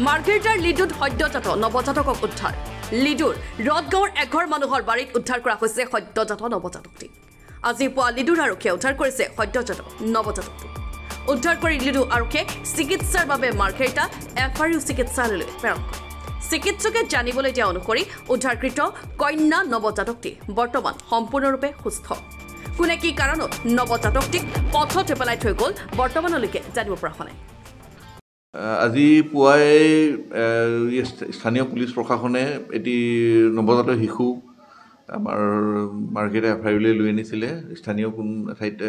মাৰ্ঘেৰিটাৰ লিডুত সদ্যজাত নৱজাতকক উদ্ধাৰ লিডুৰ ৰদগাঁৱৰ এঘৰ মানুহৰ বাৰীত উদ্ধাৰ কৰা হৈছে সদ্যজাত নৱজাতকটি আজি পুৱা লিডুৰ আৰক্ষীয়ে উদ্ধাৰ কৰিছে সদ্যজাত নৱজাতকটো উদ্ধাৰ কৰি লিডু আৰক্ষীয়ে চিকিৎসাৰ বাবে মাৰ্ঘেৰিটা এফআৰইউ চিকিৎসালয়লৈ প্ৰেৰণ কৰে চিকিৎসকে জানিবলৈ দিয়া অনুসৰি উদ্ধাৰকৃত কন্যা নৱজাতকটি বৰ্তমান সম্পূৰ্ণৰূপে সুস্থ কোনে কি কাৰণত নৱজাতকটিক পথত পেলাই থৈ গ'ল বৰ্তমানলৈকে জানিব পৰা হোৱা নাই আজি পুৱাই স্থানীয় পুলিচ প্ৰশাসনে এটি নৱজাত শিশু আমাৰ মাৰ্ঘেৰিটা এফআইউলৈ লৈ আনিছিলে স্থানীয় কোন ঠাইতে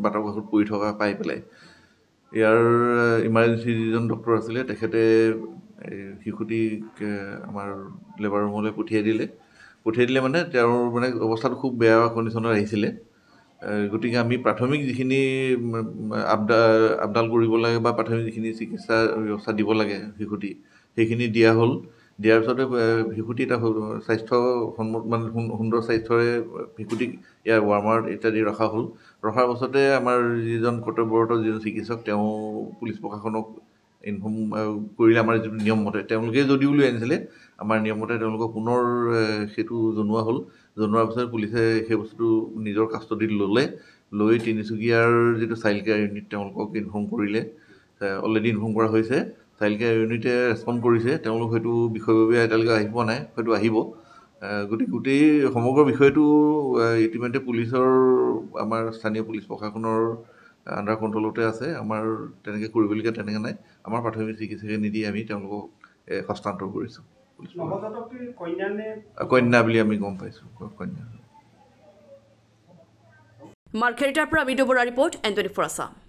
বাটৰ কাষত পৰি থকা পাই পেলাই ইয়াৰ ইমাৰ্জেঞ্চি যিজন ডক্টৰ আছিলে তেখেতে শিশুটিক আমাৰ লেবাৰ ৰুমলৈ পঠিয়াই দিলে মানে তেওঁৰ মানে অৱস্থাটো খুব বেয়া কণ্ডিশ্যনত আহিছিলে গতিকে আমি প্ৰাথমিক যিখিনি আপডাল কৰিব লাগে বা প্ৰাথমিক যিখিনি চিকিৎসা ব্যৱস্থা দিব লাগে শিশুটি সেইখিনি দিয়া হ'ল দিয়াৰ পিছতে শিশুটি এটা স্বাস্থ্যসন্মত মানে সুন্দৰ স্বাস্থ্যৰে শিশুটিক ইয়াৰ ৱাৰ্মাৰ ইত্যাদি ৰখাৰ পাছতে আমাৰ যিজন কৰ্তব্যৰত যিজন চিকিৎসক তেওঁ পুলিচ প্ৰশাসনক ইনফৰ্ম কৰিলে আমাৰ যিটো নিয়ম মতে তেওঁলোকে যদিও লৈ আনিছিলে আমাৰ নিয়ম মতে তেওঁলোকক পুনৰ সেইটো জনোৱাৰ পিছত পুলিচে সেই বস্তুটো নিজৰ কাষ্টডিত লৈ তিনিচুকীয়াৰ যিটো চাইল্ড কেয়াৰ ইউনিট তেওঁলোকক ইনফৰ্ম কৰিলে অলৰেডি ইনফৰ্ম কৰা হৈছে চাইল্ড কেয়াৰ ইউনিটে ৰেছপণ্ড কৰিছে তেওঁলোক হয়তো বিষয়ববীয়া এতিয়ালৈকে আহি পোৱা নাই হয়তো আহিব গতিকে গোটেই সমগ্ৰ বিষয়টো ইতিমধ্যে পুলিচৰ আমাৰ স্থানীয় পুলিচ প্ৰশাসনৰ আণ্ডাৰ কণ্ট্ৰলতে আছে আমাৰ তেনেকৈ কৰিবলগীয়া তেনেকৈ নাই আমাৰ প্ৰাথমিক চিকিৎসাকে নিদি আমি তেওঁলোকক হস্তান্তৰ কৰিছোঁ কন্যা বুলি আমি গম পাইছোঁ কন্যা মাৰ্ঘেৰিটাৰ পৰা বিদু বৰা ৰিপৰ্ট N24 আছাম